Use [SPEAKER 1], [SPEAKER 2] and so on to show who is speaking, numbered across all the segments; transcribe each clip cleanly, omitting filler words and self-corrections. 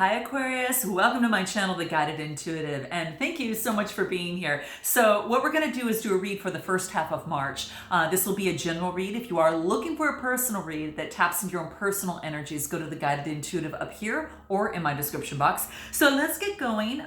[SPEAKER 1] Hi Aquarius, welcome to my channel, The Guided Intuitive, and thank you so much for being here. So what we're going to do is do a read for the first half of March. This will be a general read. If you are looking for a personal read that taps into your own personal energies, go to The Guided Intuitive up here or in my description box. So let's get going.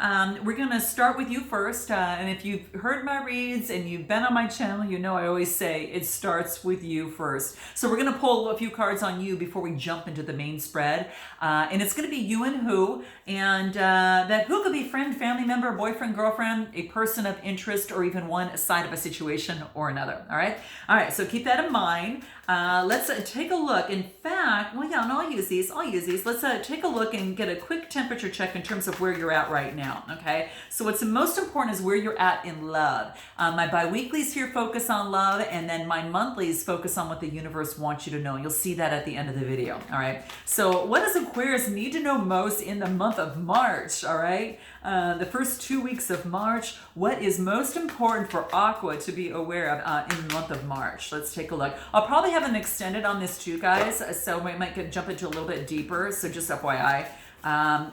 [SPEAKER 1] We're going to start with you first, and if you've heard my reads and you've been on my channel, you know I always say it starts with you first. So we're going to pull a few cards on you before we jump into the main spread, and it's going to be you and who. And that who could be friend, family member, boyfriend, girlfriend, a person of interest, or even one side of a situation or another. All right, so keep that in mind. Let's take a look. In fact, well, yeah, no, I'll use these. Let's take a look and get a quick temperature check in terms of where you're at right now. Okay, so what's most important is where you're at in love. My bi-weeklies here focus on love, and then my monthlies focus on what the universe wants you to know. You'll see that at the end of the video. All right, so what does Aquarius need to know most in the month of March? All right, the first 2 weeks of March, what is most important for Aqua to be aware of in the month of March? Let's take a look. I'll probably have an extended on this too, guys, so we might jump into a little bit deeper, so just FYI.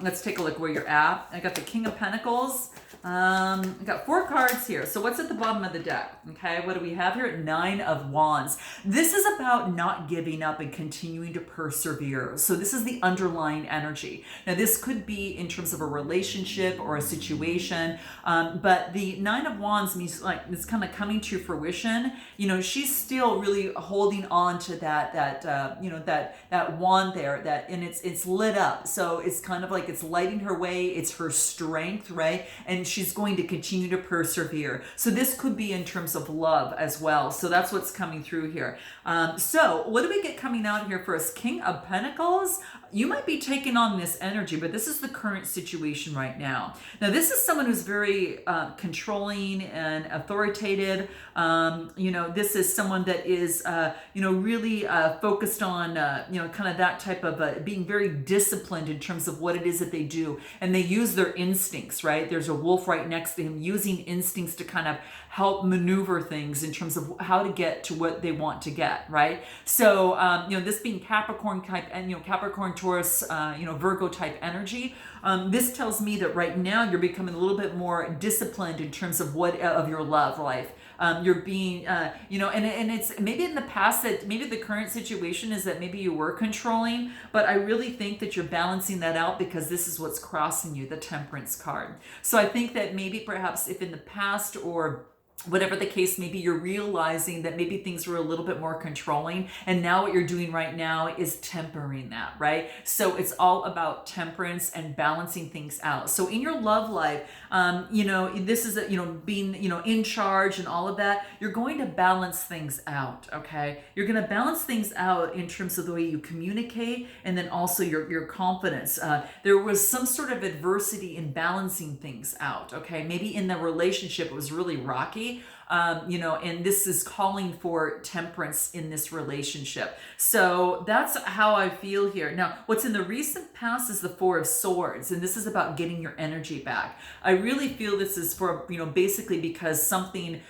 [SPEAKER 1] Let's take a look where you're at. I got the King of Pentacles. I got 4 cards here. So what's at the bottom of the deck? Okay, what do we have here? 9 of Wands. This is about not giving up and continuing to persevere. So this is the underlying energy. Now this could be in terms of a relationship or a situation, but the 9 of Wands means like it's kind of coming to fruition. You know, she's still really holding on to that wand there, and it's lit up. So it's kind of like it's lighting her way. It's her strength, right? And she's going to continue to persevere. So this could be in terms of love as well. So that's what's coming through here. So what do we get coming out here first? King of Pentacles. You might be taking on this energy, but this is the current situation right now. Now, this is someone who's very controlling and authoritative. This is someone that is, really focused on, kind of that type of being very disciplined in terms of what it is that they do. And they use their instincts, right? There's a wolf right next to him using instincts to kind of help maneuver things in terms of how to get to what they want to get, right? So, this being Capricorn type and, Capricorn, Taurus, Virgo type energy, this tells me that right now you're becoming a little bit more disciplined in terms of of your love life. You're being, and it's maybe in the past that maybe the current situation is that maybe you were controlling, but I really think that you're balancing that out because this is what's crossing you, the Temperance card. So I think that maybe perhaps if in the past or whatever the case may be, you're realizing that maybe things were a little bit more controlling, and now what you're doing right now is tempering that, right? So it's all about temperance and balancing things out. So in your love life, this is being in charge and all of that. You're going to balance things out, okay? You're going to balance things out in terms of the way you communicate, and then also your confidence. There was some sort of adversity in balancing things out, okay? Maybe in the relationship it was really rocky. And this is calling for temperance in this relationship. So that's how I feel here. Now, what's in the recent past is the 4 of Swords, and this is about getting your energy back. I really feel this is for, basically because something,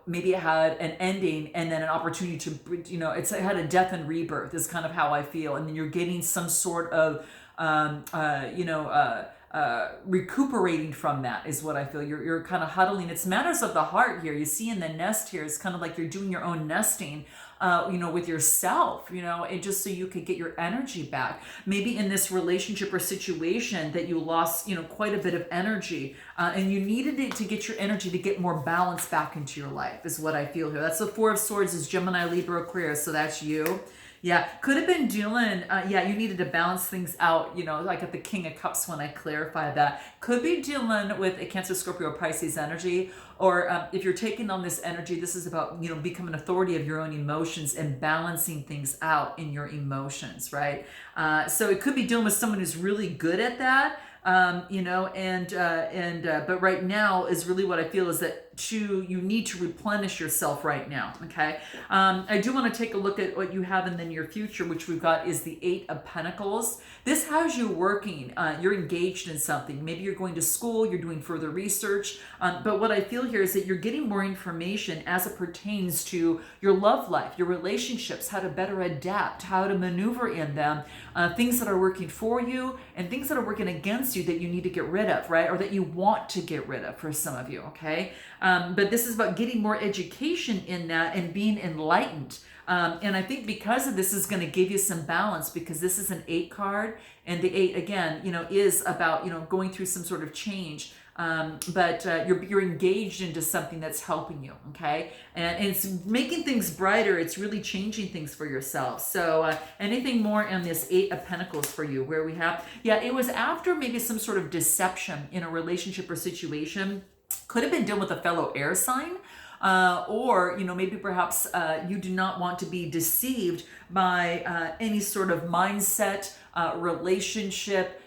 [SPEAKER 1] maybe it had an ending and then an opportunity to, it had a death and rebirth is kind of how I feel. And then you're getting some sort of, recuperating from that is what I feel. You're kind of huddling. It's matters of the heart here. You see in the nest here, it's kind of like you're doing your own nesting, with yourself, and just so you could get your energy back. Maybe in this relationship or situation that you lost, quite a bit of energy, and you needed it to get your energy to get more balance back into your life is what I feel here. That's the 4 of Swords is Gemini, Libra, Aquarius. So that's you. Yeah, could have been dealing, you needed to balance things out, like at the King of Cups when I clarified that. Could be dealing with a Cancer, Scorpio, Pisces energy, or if you're taking on this energy, this is about, becoming an authority of your own emotions and balancing things out in your emotions, right? So it could be dealing with someone who's really good at that. But right now is really what I feel is that you need to replenish yourself right now. Okay. I do want to take a look at what you have in the near future, which we've got is the 8 of Pentacles. This has you working. You're engaged in something. Maybe you're going to school, you're doing further research. But what I feel here is that you're getting more information as it pertains to your love life, your relationships, how to better adapt, how to maneuver in them, things that are working for you and things that are working against you that you need to get rid of, right? Or that you want to get rid of for some of you, okay? But this is about getting more education in that and being enlightened. And I think because of this is going to give you some balance, because this is an 8 card, and the 8 again, is about, going through some sort of change. But you're engaged into something that's helping you, okay? And it's making things brighter. It's really changing things for yourself. So anything more on this 8 of Pentacles for you, where we have, it was after maybe some sort of deception in a relationship or situation. Could have been dealing with a fellow air sign. Or, maybe perhaps you do not want to be deceived by any sort of mindset, relationship,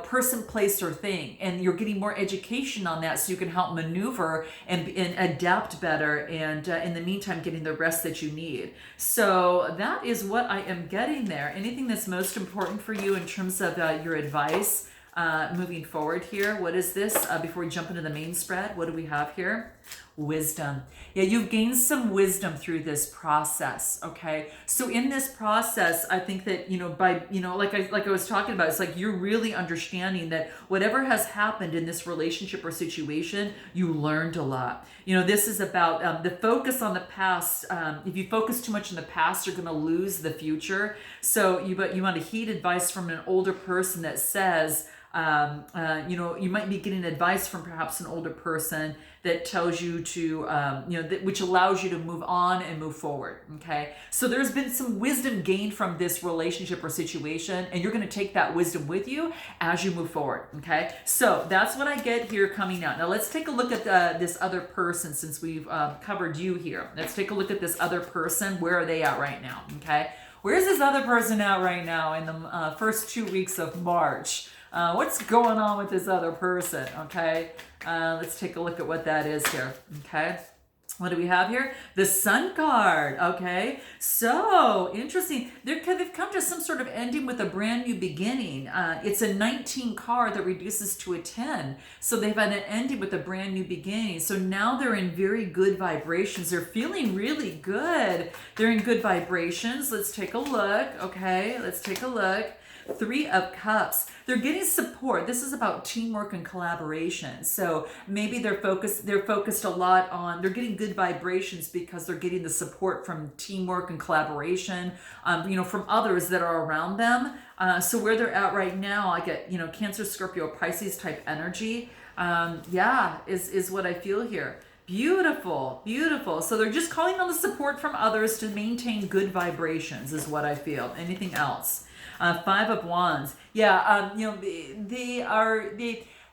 [SPEAKER 1] person, place, or thing. And you're getting more education on that so you can help maneuver and adapt better, and in the meantime, getting the rest that you need. So that is what I am getting there. Anything that's most important for you in terms of your advice moving forward here? What is this? Before we jump into the main spread, what do we have here? Wisdom. Yeah, you've gained some wisdom through this process, okay? So in this process, I think that, by, like I was talking about, it's like you're really understanding that whatever has happened in this relationship or situation, you learned a lot. This is about the focus on the past. If you focus too much on the past, you're going to lose the future. So you want to heed advice from an older person that says, you might be getting advice from perhaps an older person that tells you to, which allows you to move on and move forward. Okay. So there's been some wisdom gained from this relationship or situation, and you're going to take that wisdom with you as you move forward. Okay. So that's what I get here coming out. Now let's take a look at this other person, since we've covered you here. Let's take a look at this other person. Where are they at right now? Okay. Where's this other person at right now in the first 2 weeks of March? What's going on with this other person? Okay. Let's take a look at what that is here. Okay. What do we have here? The Sun card. Okay. So interesting. They've come to some sort of ending with a brand new beginning. It's a 19 card that reduces to a 10. So they've had an ending with a brand new beginning. So now they're in very good vibrations. They're feeling really good. They're in good vibrations. Let's take a look. Okay. Let's take a look. 3 of Cups. They're getting support. This is about teamwork and collaboration. So maybe they're focused a lot on, they're getting good vibrations because they're getting the support from teamwork and collaboration, from others that are around them. So where they're at right now, I get, Cancer, Scorpio, Pisces type energy. Is what I feel here. Beautiful, beautiful. So they're just calling on the support from others to maintain good vibrations is what I feel. Anything else? 5 of Wands.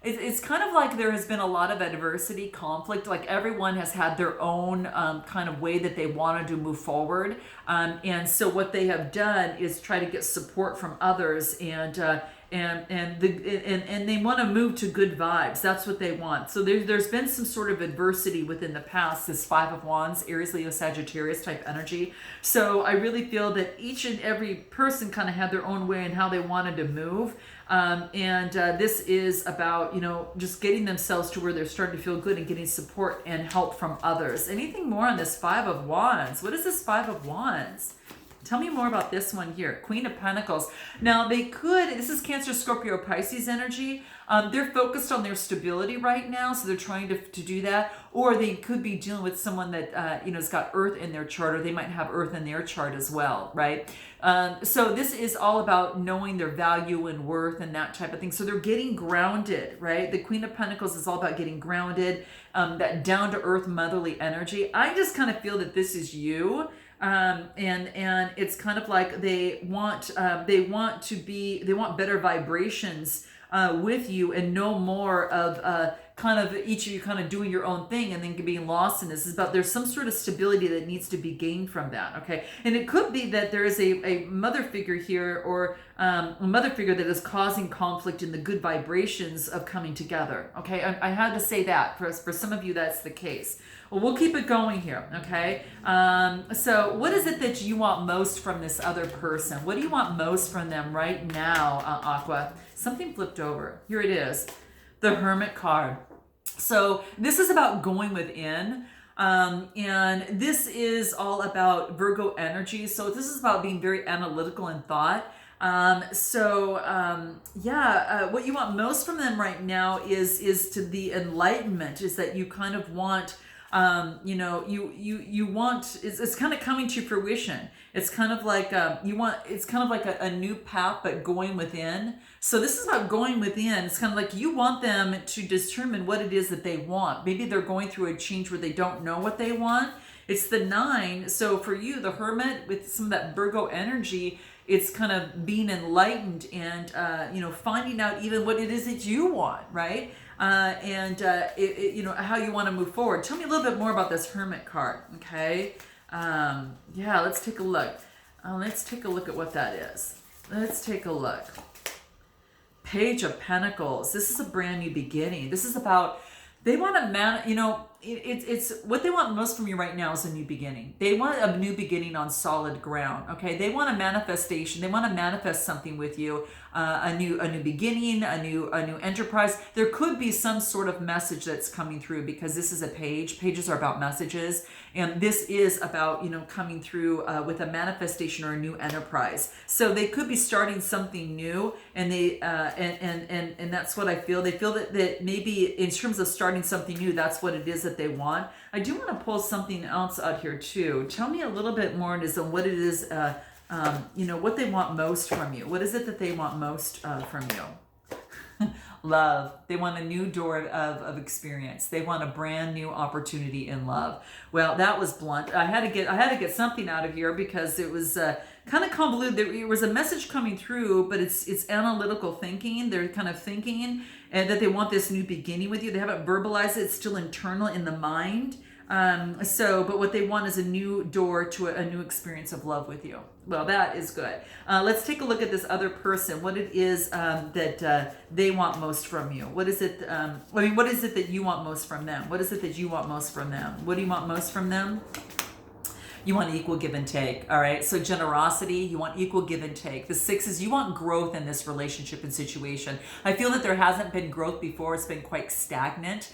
[SPEAKER 1] It's kind of like there has been a lot of adversity, conflict, like everyone has had their own kind of way that they wanted to move forward. And so what they have done is try to get support from others, and they want to move to good vibes. That's what they want. So there's been some sort of adversity within the past, this 5 of Wands, Aries, Leo, Sagittarius type energy. So I really feel that each and every person kind of had their own way and how they wanted to move. This is about, just getting themselves to where they're starting to feel good and getting support and help from others. Anything more on this 5 of Wands? What is this 5 of Wands? Tell me more about this one here. Queen of Pentacles. Now this is Cancer, Scorpio, Pisces energy. They're focused on their stability right now, so they're trying to do that. Or they could be dealing with someone that, has got Earth in their chart, or they might have Earth in their chart as well, right? So this is all about knowing their value and worth and that type of thing. So they're getting grounded, right? The Queen of Pentacles is all about getting grounded, that down-to-earth motherly energy. I just kind of feel that this is you. And it's kind of like they want better vibrations with you, and no more of kind of each of you kind of doing your own thing and then being lost in this. It's about there's some sort of stability that needs to be gained from that, okay? And it could be that there is a mother figure here, or a mother figure that is causing conflict in the good vibrations of coming together, okay? I had to say that. For some of you, that's the case. Well, we'll keep it going here, okay? So what is it that you want most from this other person? What do you want most from them right now, Aqua? Something flipped over. Here it is. The Hermit card. So this is about going within. And this is all about Virgo energy. So this is about being very analytical in thought. What you want most from them right now is to the enlightenment, is that you kind of want, you want, it's kind of coming to fruition. It's kind of like, it's kind of like a new path, but going within. So this is about going within. It's kind of like you want them to determine what it is that they want. Maybe they're going through a change where they don't know what they want. It's the 9. So for you, the Hermit, with some of that Virgo energy, it's kind of being enlightened and, finding out even what it is that you want, right? How you want to move forward. Tell me a little bit more about this Hermit card, okay? Let's take a look. Let's take a look at what that is. Let's take a look. Page of Pentacles. This is a brand new beginning. This is about, they want to it's what they want most from you right now is a new beginning. They want a new beginning on solid ground. Okay, they want a manifestation. They want to manifest something with you, a new beginning, a new enterprise. There could be some sort of message that's coming through, because this is a page. Pages are about messages, and this is about coming through with a manifestation or a new enterprise. So they could be starting something new, and they and that's what I feel. They feel that maybe in terms of starting something new, that's what it is that they want. I do want to pull something else out here too. Tell me a little bit more as to what it is, what they want most from you. What is it that they want most from you? Love. They want a new door of experience. They want a brand new opportunity in love. Well, that was blunt. I had to get something out of here, because it was kind of convoluted. There was a message coming through, but it's analytical thinking. They're kind of thinking, and that they want this new beginning with you. They haven't verbalized it. It's still internal in the mind. But what they want is a new door to a new experience of love with you. Well, that is good. Let's take a look at this other person. What it is that they want most from you. What is it? What is it that you want most from them? What is it that you want most from them? What do you want most from them? You want equal give and take, all right? So generosity, you want equal give and take. The 6 is you want growth in this relationship and situation. I feel that there hasn't been growth before. It's been quite stagnant,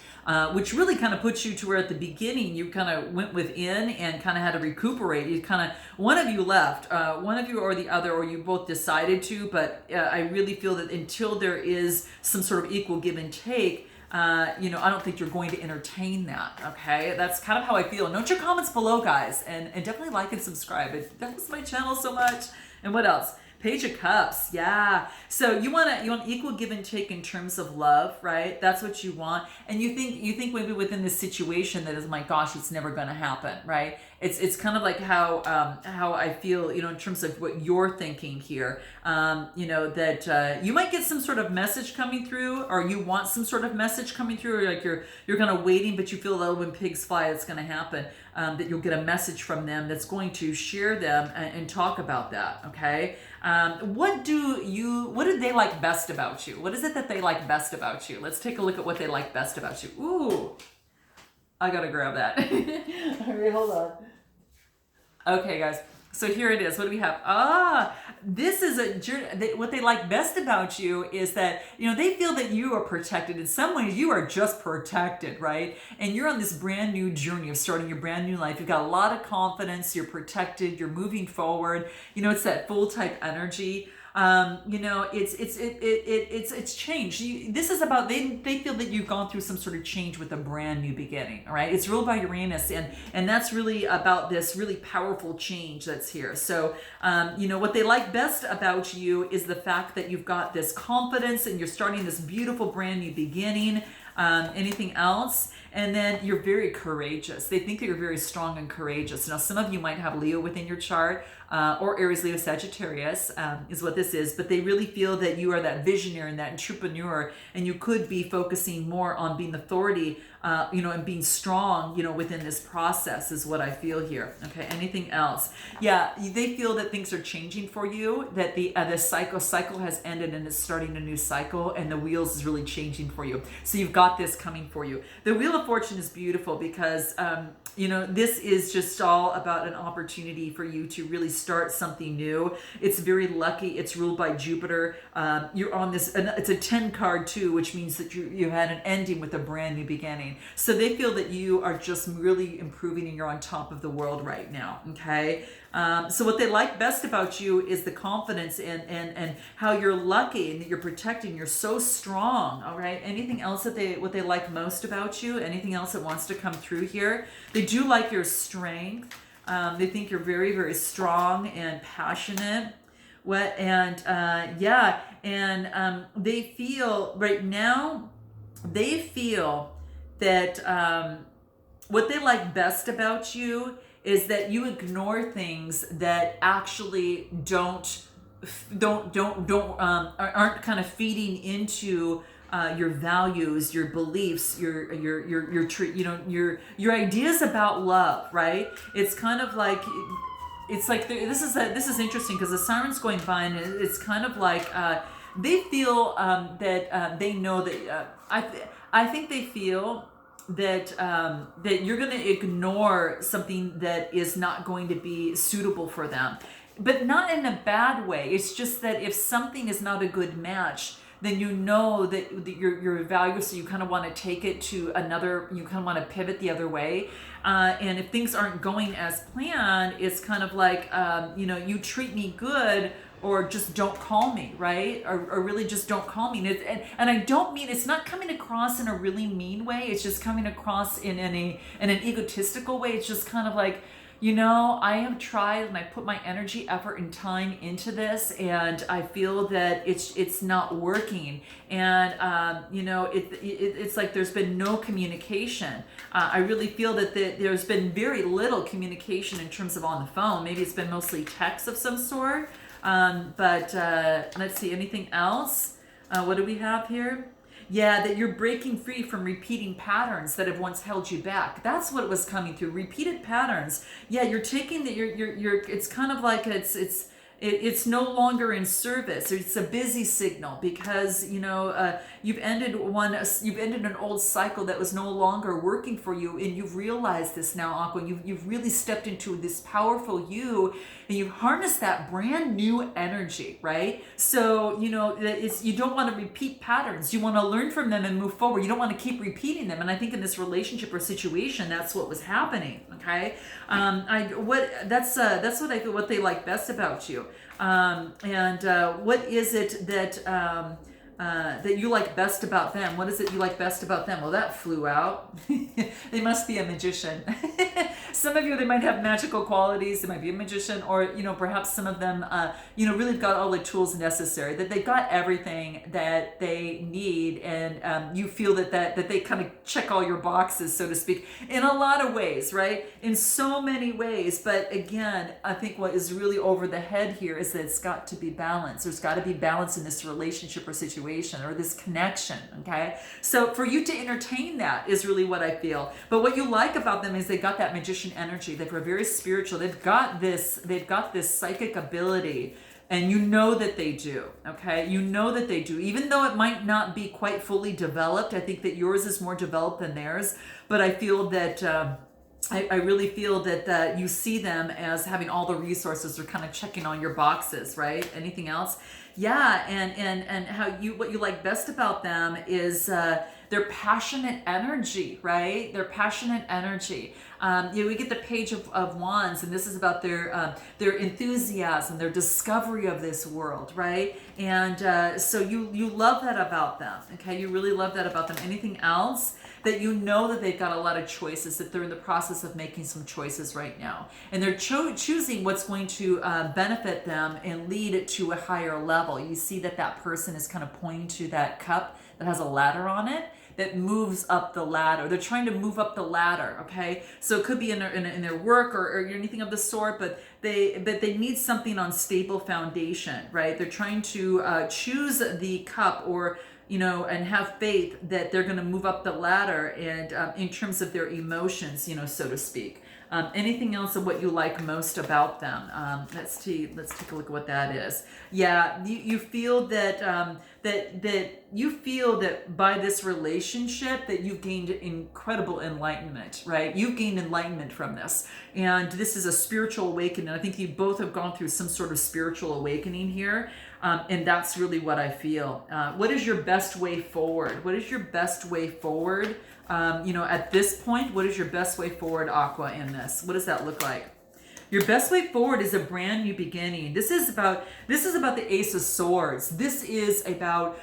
[SPEAKER 1] which really kind of puts you to where at the beginning you kind of went within and kind of had to recuperate. You kind of, one of you left, one of you or the other, or you both decided to, but I really feel that until there is some sort of equal give and take, I don't think you're going to entertain that, okay? That's kind of how I feel. Note your comments below, guys, and definitely like and subscribe. It helps my channel so much. And what else? Page of Cups, yeah. So you want equal give and take in terms of love, right? That's what you want. And you think maybe within this situation that is, my gosh, it's never going to happen, right? It's kind of like how I feel, in terms of what you're thinking here. That you might get some sort of message coming through, or you want some sort of message coming through, or like you're kind of waiting, but you feel that when pigs fly, it's going to happen. That you'll get a message from them that's going to share them and talk about that. Okay. What do they like best about you? What is it that they like best about you? Let's take a look at what they like best about you. Ooh, I gotta grab that. All right, hold on. Okay, guys. So here it is. What do we have? This is what they like best about you is that, they feel that you are protected. In some ways, you are just protected, right? And you're on this brand new journey of starting your brand new life. You've got a lot of confidence. You're protected. You're moving forward. It's that full type energy. It's change. This is about, they feel that you've gone through some sort of change with a brand new beginning, all right? It's ruled by Uranus, and that's really about this really powerful change that's here. So, what they like best about you is the fact that you've got this confidence and you're starting this beautiful brand new beginning. Anything else? And then you're very courageous. They think that you're very strong and courageous. Now, some of you might have Leo within your chart. or Aries, Leo, Sagittarius is what this is, but they really feel that you are that visionary and that entrepreneur, and you could be focusing more on being authority, and being strong, within this process is what I feel here. Okay, anything else? Yeah, they feel that things are changing for you, that the cycle has ended and it's starting a new cycle, and the wheels is really changing for you. So you've got this coming for you. The Wheel of Fortune is beautiful because this is just all about an opportunity for you to really start something new. It's very lucky. It's ruled by Jupiter. You're on this, and it's a 10 card too, which means that you had an ending with a brand new beginning. So they feel that you are just really improving and you're on top of the world right now. Okay. So what they like best about you is the confidence and how you're lucky and that you're protecting. You're so strong. All right. Anything else what they like most about you? Anything else that wants to come through here? They do like your strength. They think you're very, very strong and passionate. They feel right now, that what they like best about you is that you ignore things that actually aren't kind of feeding into your values, your beliefs, your ideas about love, right? It's kind of like, it's like this is interesting because the siren's going by, and it's kind of like they feel that they know that I think they feel that that you're going to ignore something that is not going to be suitable for them, but not in a bad way. It's just that if something is not a good match, then you know that your value, so you kind of want to take it to another, you kind of want to pivot the other way. And if things aren't going as planned, it's kind of like, you treat me good, or just don't call me, right? Or really just don't call me. And I don't mean, it's not coming across in a really mean way. It's just coming across in an egotistical way. It's just kind of like, I have tried and I put my energy, effort, and time into this, and I feel that it's not working. And it's like there's been no communication. I really feel that there's been very little communication in terms of on the phone. Maybe it's been mostly text of some sort. But let's see, anything else? What do we have here? Yeah, that you're breaking free from repeating patterns that have once held you back. That's what was coming through. Repeated patterns. Yeah, you're taking that. You're. It's kind of like it's no longer in service. It's a busy signal because you've ended an old cycle that was no longer working for you, and you've realized this now, Aqua. You've really stepped into this powerful you, and you've harnessed that brand new energy, right? So you don't want to repeat patterns. You want to learn from them and move forward. You don't want to keep repeating them. And I think in this relationship or situation, that's what was happening. Okay, that's what I feel. What they like best about you. What is it that you like best about them? What is it you like best about them? Well, that flew out. They must be a magician. Some of you, they might have magical qualities. They might be a magician, or perhaps some of them, really got all the tools necessary. That they got everything that they need, and you feel that they kind of check all your boxes, so to speak, in a lot of ways, right? In so many ways. But again, I think what is really over the head here is that it's got to be balance. There's got to be balance in this relationship or situation or this connection. Okay, so for you to entertain that is really what I feel. But what you like about them is they got that magician energy. They're very spiritual. They've got this psychic ability, and that they do. Okay, that they do, even though it might not be quite fully developed. I think that yours is more developed than theirs, but I feel that I really feel that you see them as having all the resources. They're kind of checking on your boxes, right? Anything else? Yeah, and what you like best about them is their passionate energy, right? Their passionate energy. We get the Page of Wands, and this is about their enthusiasm, their discovery of this world, right? And so you love that about them, okay? You really love that about them. Anything else? That that they've got a lot of choices, that they're in the process of making some choices right now. And they're choosing what's going to benefit them and lead to a higher level. You see that person is kind of pointing to that cup that has a ladder on it that moves up the ladder. They're trying to move up the ladder, okay? So it could be in their work or anything of the sort, but but they need something on stable foundation, right? They're trying to choose the cup, or and have faith that they're going to move up the ladder, and in terms of their emotions, so to speak. Anything else of what you like most about them? Let's take a look at what that is. Yeah, you feel that you feel that by this relationship that you've gained incredible enlightenment, right? You've gained enlightenment from this, and this is a spiritual awakening. I think you both have gone through some sort of spiritual awakening here, and that's really what I feel. What is your best way forward? What is your best way forward? At this point, what is your best way forward, Aqua, in this? What does that look like? Your best way forward is a brand new beginning. This is about the Ace of Swords. This is about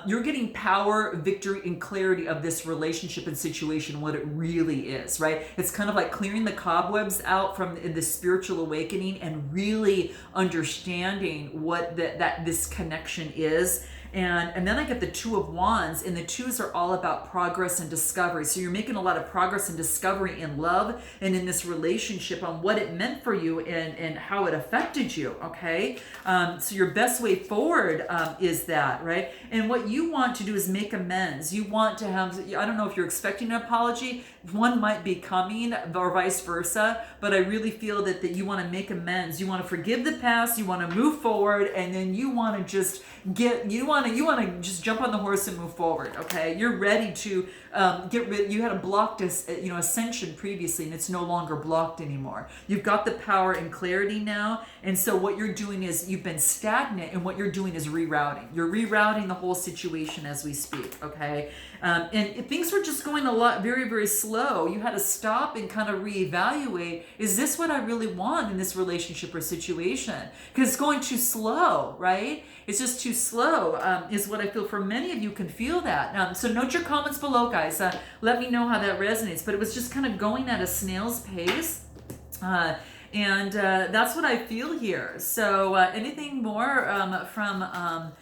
[SPEAKER 1] you're getting power, victory, and clarity of this relationship and situation, what it really is, right? It's kind of like clearing the cobwebs out from the spiritual awakening and really understanding what this connection is. And then I get the Two of Wands, and the twos are all about progress and discovery. So you're making a lot of progress and discovery in love and in this relationship on what it meant for you and how it affected you, okay? So your best way forward is that, right? And what you want to do is make amends. You want to have, I don't know if you're expecting an apology, one might be coming or vice versa, but I really feel that you want to make amends. You want to forgive the past, you want to move forward, and then you want to just you want to just jump on the horse and move forward, okay? You're ready to get rid. You had a blocked ascension previously, and it's no longer blocked anymore. You've got the power and clarity now, and so what you're doing is you've been stagnant, and what you're doing is rerouting. You're rerouting the whole situation as we speak, okay? And things were just going very, very slow. You had to stop and kind of reevaluate, is this what I really want in this relationship or situation? Because it's going too slow, right? It's just too slow, is what I feel. For many of you can feel that. So note your comments below, guys. Let me know how that resonates. But it was just kind of going at a snail's pace. And that's what I feel here. So anything more from...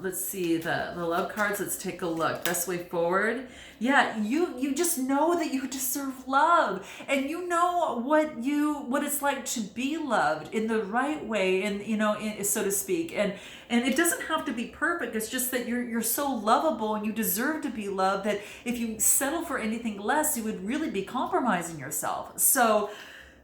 [SPEAKER 1] let's see, the love cards. Let's take a look. Best way forward. Yeah, you just know that you deserve love, and you know what it's like to be loved in the right way, and so to speak. And it doesn't have to be perfect. It's just that you're so lovable and you deserve to be loved, that if you settle for anything less, you would really be compromising yourself. So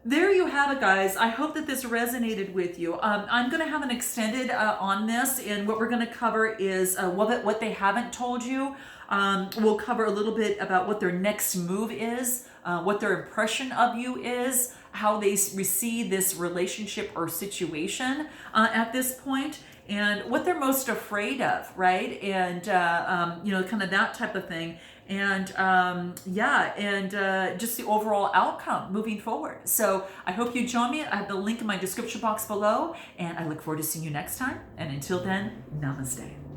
[SPEAKER 1] there you have it, guys. I hope that this resonated with you. I'm going to have an extended on this, and what we're going to cover is what they haven't told you. We'll cover a little bit about what their next move is, what their impression of you is, how they receive this relationship or situation at this point, and what they're most afraid of, right? And, kind of that type of thing. And just the overall outcome moving forward. So I hope you join me. I have the link in my description box below, and I look forward to seeing you next time. And until then, namaste.